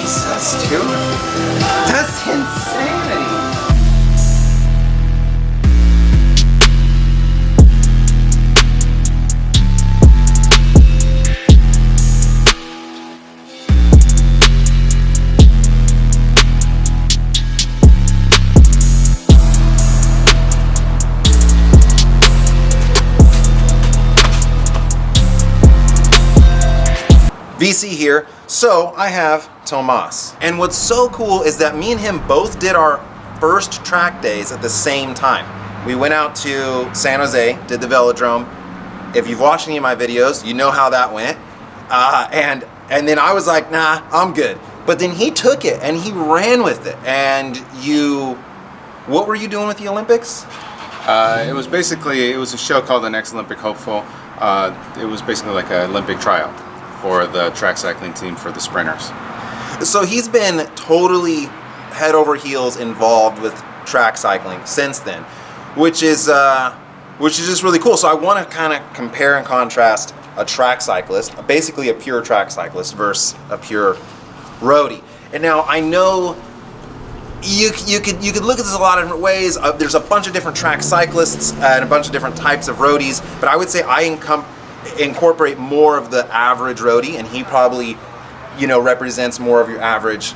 Jesus, dude. That's insanity. VC here. So I have Tomas. And what's so cool is that me and him both did our first track days at the same time. We went out to San Jose, did the velodrome. If you've watched any of my videos, you know how that went. And then I was like, nah, I'm good. But then he took it and he ran with it. And what were you doing with the Olympics? It was a show called The Next Olympic Hopeful. It was basically like an Olympic tryout for the track cycling team for the sprinters. So he's been totally head over heels involved with track cycling since then, which is just really cool. So I want to kind of compare and contrast a track cyclist, basically a pure track cyclist, versus a pure roadie. And now I know you could look at this a lot of different ways. There's a bunch of different track cyclists and a bunch of different types of roadies, but I would say I incorporate more of the average roadie, and he probably, represents more of your average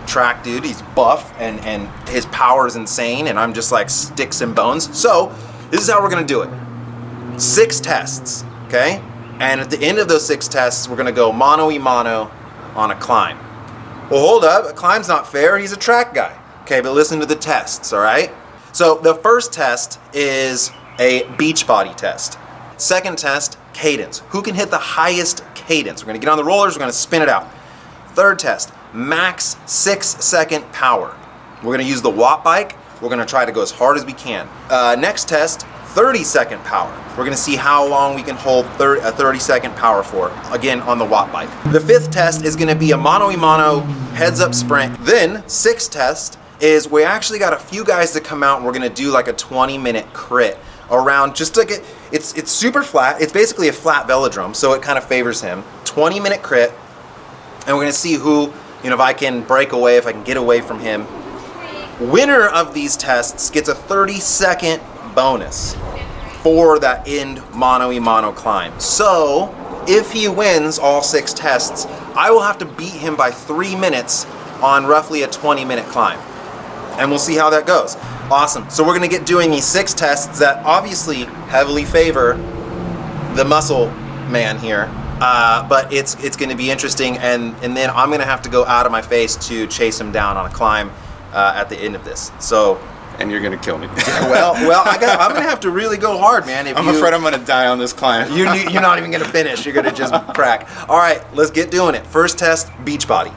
track dude. He's buff and his power is insane, and I'm just like sticks and bones. So this is how we're gonna do it. 6 tests, okay? And at the end of those 6 tests, we're gonna go mano-y-mano on a climb. Well, hold up, a climb's not fair, he's a track guy. Okay, but listen to the tests, all right? So the first test is a Beachbody test. Second test, cadence. Who can hit the highest cadence? We're gonna get on the rollers, we're gonna spin it out. Third test, max 6-second power. We're gonna use the watt bike. We're gonna try to go as hard as we can. Next test, 30-second power. We're gonna see how long we can hold a 30-second power for, again, on the watt bike. The 5th test is gonna be a mano-y-mano heads-up sprint. Then, 6th test is we actually got a few guys to come out and we're gonna do like a 20-minute crit around, just like it's super flat. It's basically a flat velodrome, so it kind of favors him. 20-minute crit, and we're gonna see who, if I can break away, if I can get away from him. Winner of these tests gets a 30-second bonus for that end mano-y-mano climb. So if he wins all 6 tests, I will have to beat him by 3 minutes on roughly a 20-minute climb. And we'll see how that goes. Awesome. So we're gonna get doing these 6 tests that obviously heavily favor the muscle man here, but it's gonna be interesting, and then I'm gonna have to go out of my face to chase him down on a climb at the end of this. So. And you're gonna kill me. well, I'm gonna have to really go hard, man. I'm afraid I'm gonna die on this climb. You're not even gonna finish. You're gonna just crack. All right, let's get doing it. First test, Beachbody.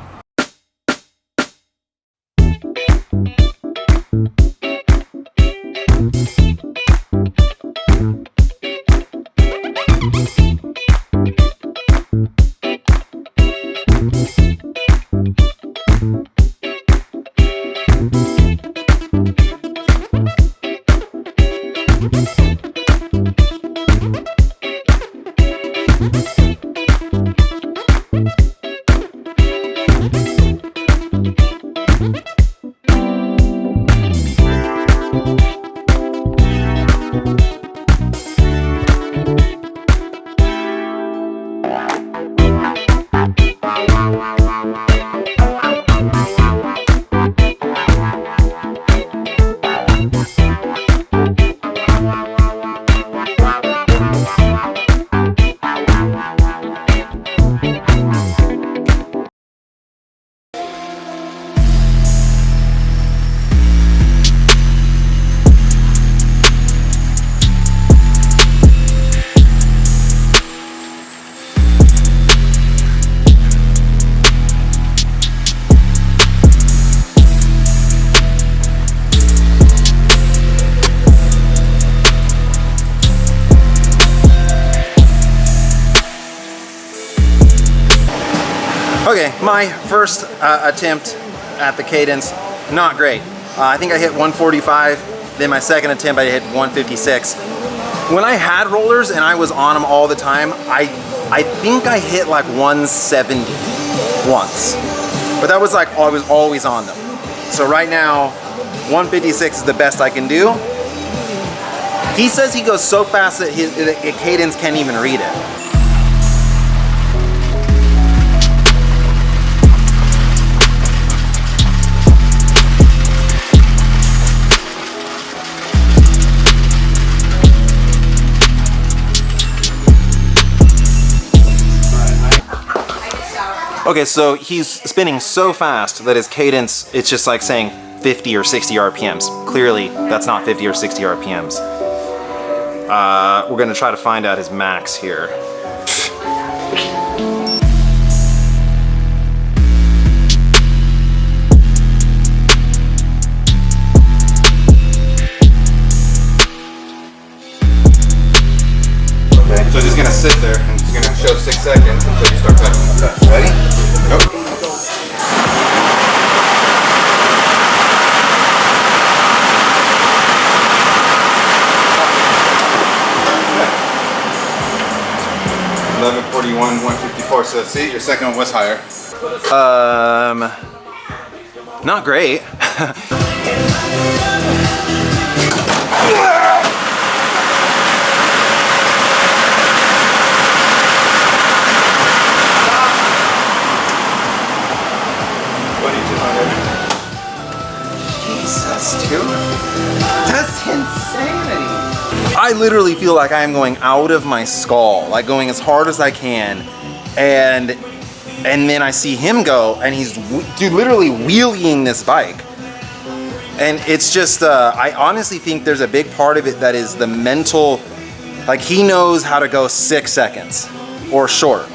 Okay, my first attempt at the cadence, not great. I think I hit 145, then my second attempt I hit 156. When I had rollers and I was on them all the time, I think I hit like 170 once. But that was like, I was always on them. So right now, 156 is the best I can do. He says he goes so fast that Cadence can't even read it. Okay, so he's spinning so fast that his cadence, it's just like saying 50 or 60 RPMs. Clearly, that's not 50 or 60 RPMs. We're gonna try to find out his max here. Okay, so just gonna sit there and it's gonna show 6 seconds until you start touching the test. Ready? Go. .1141, 154. So see, your second one was higher. Not great. Jesus, dude. That's insanity. I literally feel like I am going out of my skull, like going as hard as I can, and then I see him go, and he's literally wheeling this bike, and it's just I honestly think there's a big part of it that is the mental, like he knows how to go 6 seconds or short.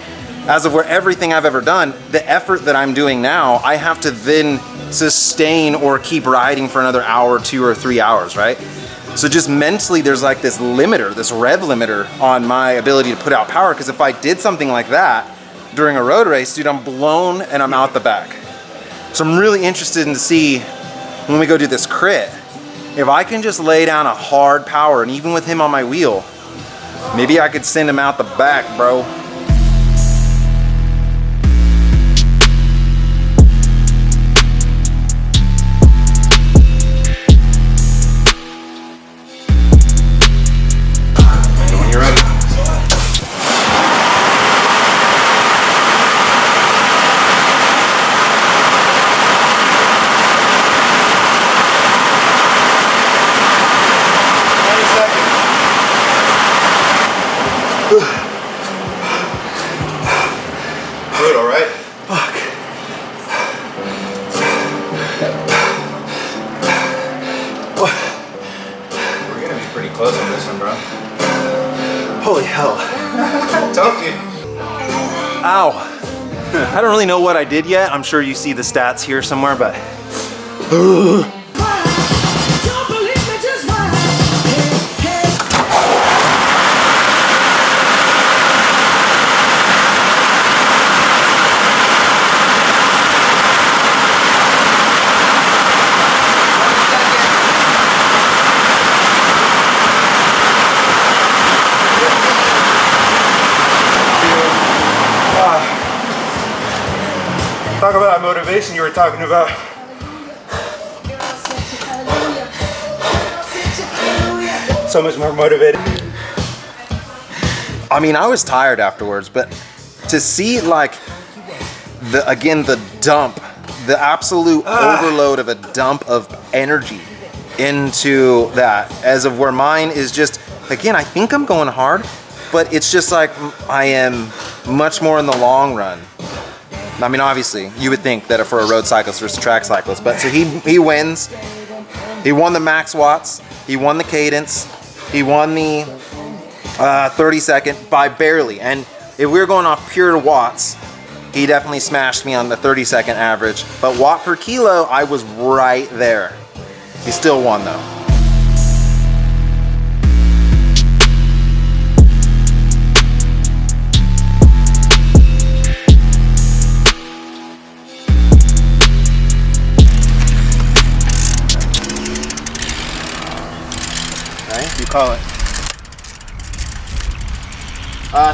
As of where everything I've ever done, the effort that I'm doing now, I have to then sustain or keep riding for another hour, 2 or 3 hours, right? So just mentally, there's like this limiter, this rev limiter on my ability to put out power, because if I did something like that during a road race, dude, I'm blown and I'm out the back. So I'm really interested in to see when we go do this crit, if I can just lay down a hard power, and even with him on my wheel, maybe I could send him out the back, bro. Brutal, right? Fuck. What? We're gonna be pretty close on this one, bro. Holy hell. Told you. Ow. I don't really know what I did yet. I'm sure you see the stats here somewhere, but... Talk about motivation you were talking about. So much more motivated. I mean, I was tired afterwards, but to see like the dump, the absolute overload of a dump of energy into that, as of where mine is just, again, I think I'm going hard, but it's just like I am much more in the long run. I mean, obviously, you would think that for a road cyclist versus a track cyclist, but so he wins. He won the max watts. He won the cadence. He won the 30 second by barely. And if we were going off pure watts, he definitely smashed me on the 30 second average. But watt per kilo, I was right there. He still won though. You call it.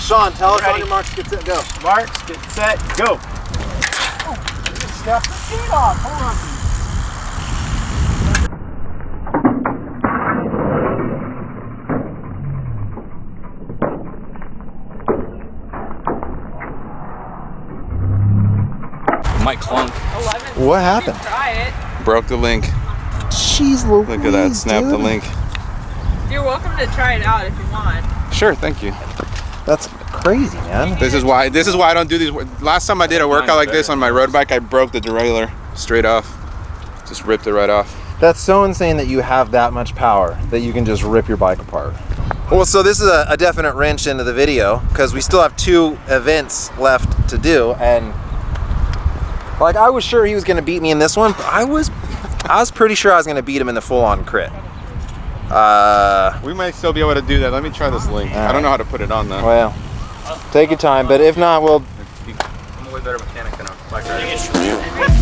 Sean, tell us on your marks, get set, go. Marks, get set, go. step the seat off. Hold on. Might clunk. 11. What happened? Try it. Broke the link. Jeez Louise, Look at that. Snap the link. You're welcome to try it out if you want. Sure, thank you. That's crazy, man. This is why I don't do these. Last time I did a workout like this on my road bike, I broke the derailleur straight off. Just ripped it right off. That's so insane that you have that much power that you can just rip your bike apart. Well, so this is a definite wrench into the video because we still have 2 events left to do, and like I was sure he was going to beat me in this one, but I was pretty sure I was going to beat him in the full-on crit. We might still be able to do that. Let me try this link. I don't know how to put it on though. Well, take your time, but if not, we'll... I'm a way better mechanic than a bike rider.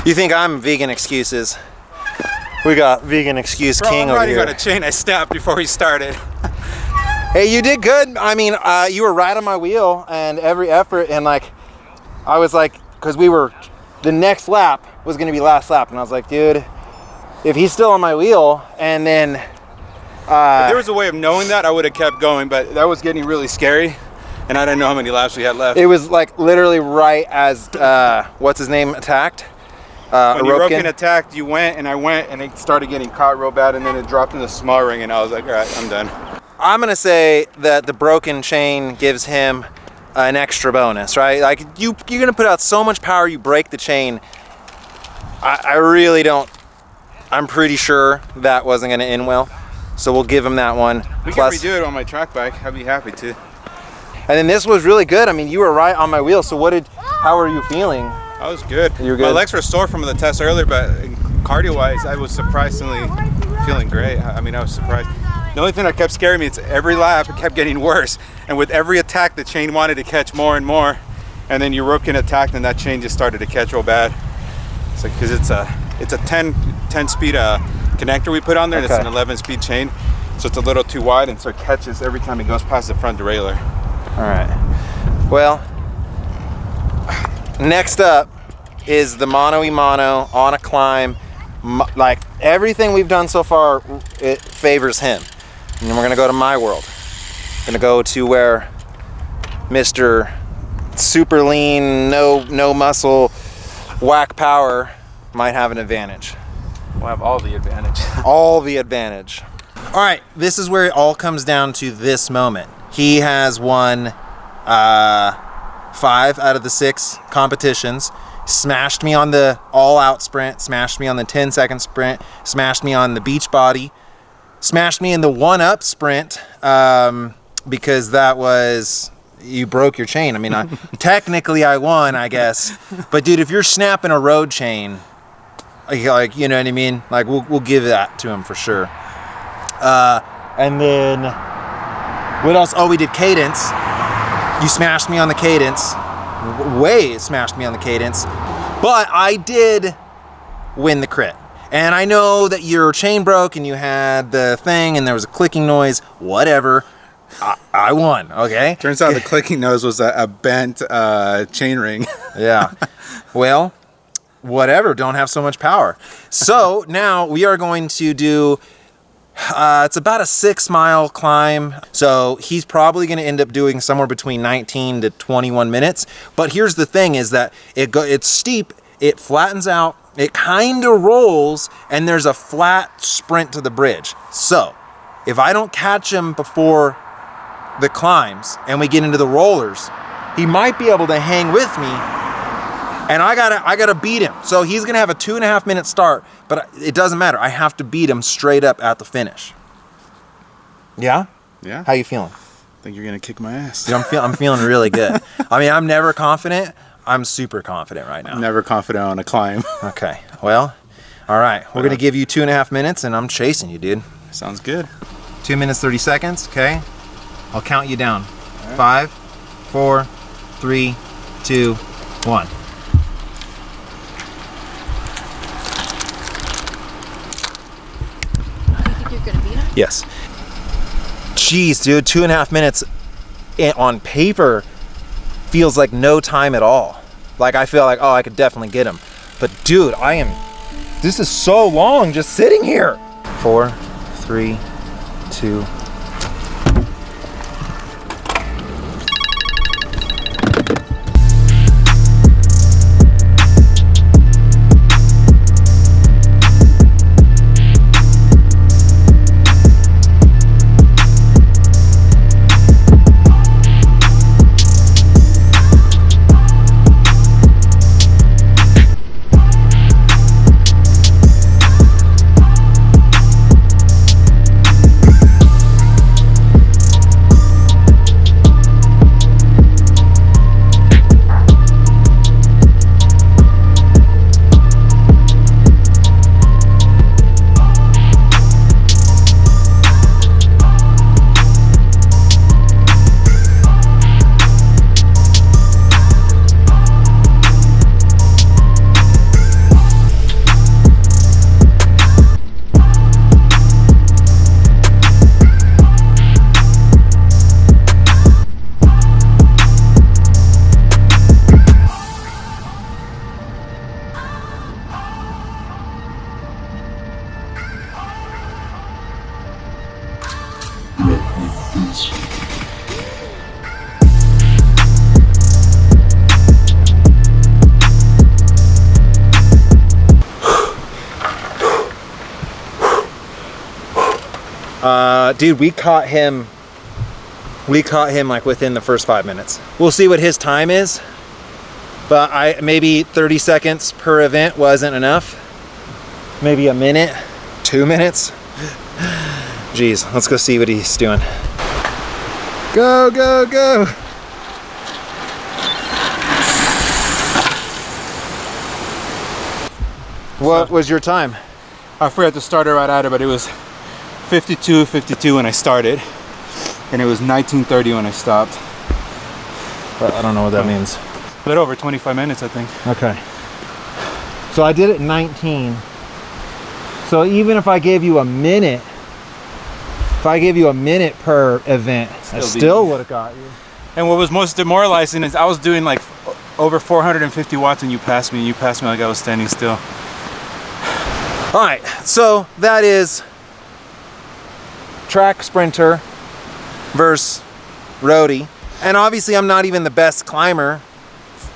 You think I'm vegan excuses? We got vegan excuse king over here. I'm riding on a chain I snapped before he started. Hey, you did good. I mean, you were right on my wheel and every effort, and like, I was like, because the next lap was gonna be last lap, and I was like, dude, if he's still on my wheel, and then if there was a way of knowing that, I would have kept going, but that was getting really scary, and I didn't know how many laps we had left. it was like literally right as what's his name attacked. When European attacked, you went, and I went, and it started getting caught real bad, and then it dropped in the small ring, and I was like, all right, I'm done. I'm gonna say that the broken chain gives him an extra bonus, right? Like you're gonna put out so much power, you break the chain. I really don't. I'm pretty sure that wasn't gonna end well, so we'll give him that one. We can redo it on my track bike. I'd be happy to. And then this was really good. I mean, you were right on my wheel. So how are you feeling? I was good. You were good? My legs were sore from the test earlier, but cardio-wise, I was surprisingly feeling great. I mean, I was surprised. The only thing that kept scaring me is every lap it kept getting worse, and with every attack, the chain wanted to catch more and more, and then European attacked, and that chain just started to catch real bad. It's like because it's a 10 speed connector we put on there, and it's an 11 speed chain, so it's a little too wide, and so it catches every time it goes past the front derailleur. All right. Well, next up is the mono-y-mono on a climb. Like everything we've done so far, it favors him. And then we're gonna go to my world. Gonna go to where Mr. Super lean, no muscle, whack power might have an advantage. We'll have all the advantage. All the advantage. All right, this is where it all comes down to this moment. He has won 5 out of the 6 competitions. Smashed me on the all-out sprint, smashed me on the 10-second sprint, smashed me on the Beachbody, smashed me in the one-up sprint because that was, you broke your chain. I mean, technically I won, I guess. But dude, if you're snapping a road chain, like you know what I mean? Like we'll give that to him for sure. And then what else? Oh, we did Cadence. You smashed me on the Cadence. Way smashed me on the Cadence. But I did win the crit. And I know that your chain broke and you had the thing and there was a clicking noise. Whatever. I won, okay? Turns out the clicking noise was a bent chain ring. Yeah. Well, whatever. Don't have so much power. So now we are going to do... it's about a 6-mile climb, so he's probably going to end up doing somewhere between 19 to 21 minutes. But here's the thing is that it's steep, it flattens out, it kind of rolls, and there's a flat sprint to the bridge. So if I don't catch him before the climbs and we get into the rollers, he might be able to hang with me, and I gotta beat him. So he's gonna have a 2.5 minute start, but it doesn't matter. I have to beat him straight up at the finish. Yeah? Yeah. How you feeling? I think you're gonna kick my ass. Dude, I'm feeling really good. I mean, I'm never confident. I'm super confident right now. Never confident on a climb. Okay. Well, all right. We're gonna give you 2.5 minutes, and I'm chasing you, dude. Sounds good. 2 minutes 30 seconds. Okay. I'll count you down. 5, 4, 3, 2, 1. Yes. Jeez, dude, 2.5 minutes on paper feels like no time at all. Like I feel like, oh, I could definitely get him. But dude, this is so long just sitting here. 4, 3, 2. Dude, we caught him like within the first 5 minutes. We'll see what his time is, but maybe 30 seconds per event wasn't enough. Maybe a minute, 2 minutes. Jeez, let's go see what he's doing. Go, go, go. What was your time? I forgot to start it right at it, but it was 52 when I started, and it was 19:30 when I stopped. But I don't know what that means. A little over 25 minutes, I think. Okay. So I did it in 19. So even if I gave you a minute, per event, I still would have got you. And what was most demoralizing is I was doing like over 450 watts and you passed me like I was standing still. All right, so that is Track Sprinter versus Roadie. And obviously I'm not even the best climber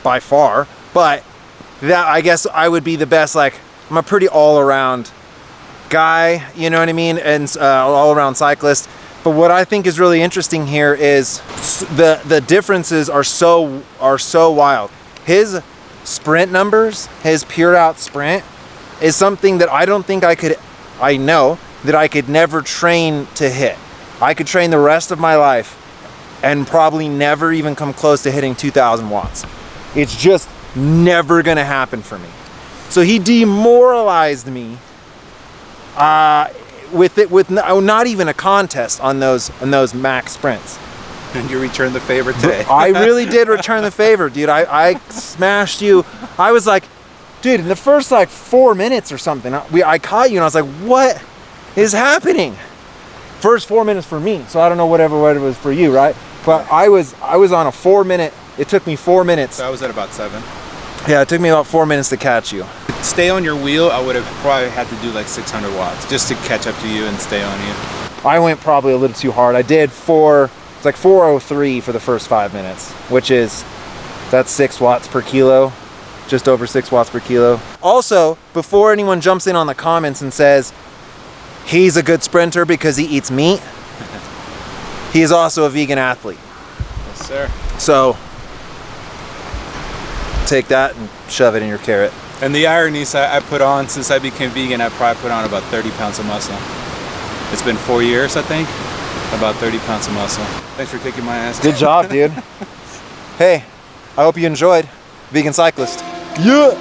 by far, but that I guess I would be the best. Like, I'm a pretty all-around guy, you know what I mean, and all-around cyclist. But what I think is really interesting here is the differences are so wild. His sprint numbers, his pure out sprint, is something that I don't think I know that I could never train to hit. I could train the rest of my life and probably never even come close to hitting 2,000 watts. It's just never gonna happen for me. So he demoralized me with not even a contest on those max sprints. And you returned the favor today. I really did return the favor, dude. I smashed you. I was like, dude, in the first like 4 minutes or something, I caught you and I was like, what is happening? First 4 minutes for me, so I don't know what it was for you, right? But I was on a 4 minute. It took me 4 minutes. So I was at about 7. Yeah, it took me about 4 minutes to catch you. Stay on your wheel, I would have probably had to do like 600 watts just to catch up to you and stay on you. I went probably a little too hard. I did it's like 403 for the first 5 minutes, that's 6 watts per kilo, just over 6 watts per kilo. Also, before anyone jumps in on the comments and says he's a good sprinter because he eats meat, he is also a vegan athlete. Yes, sir. So take that and shove it in your carrot. And the irony is I put on, since I became vegan, I probably put on about 30 pounds of muscle. It's been 4 years, I think. About 30 pounds of muscle. Thanks for kicking my ass. Good job, dude. Hey, I hope you enjoyed Vegan Cyclist. Yeah!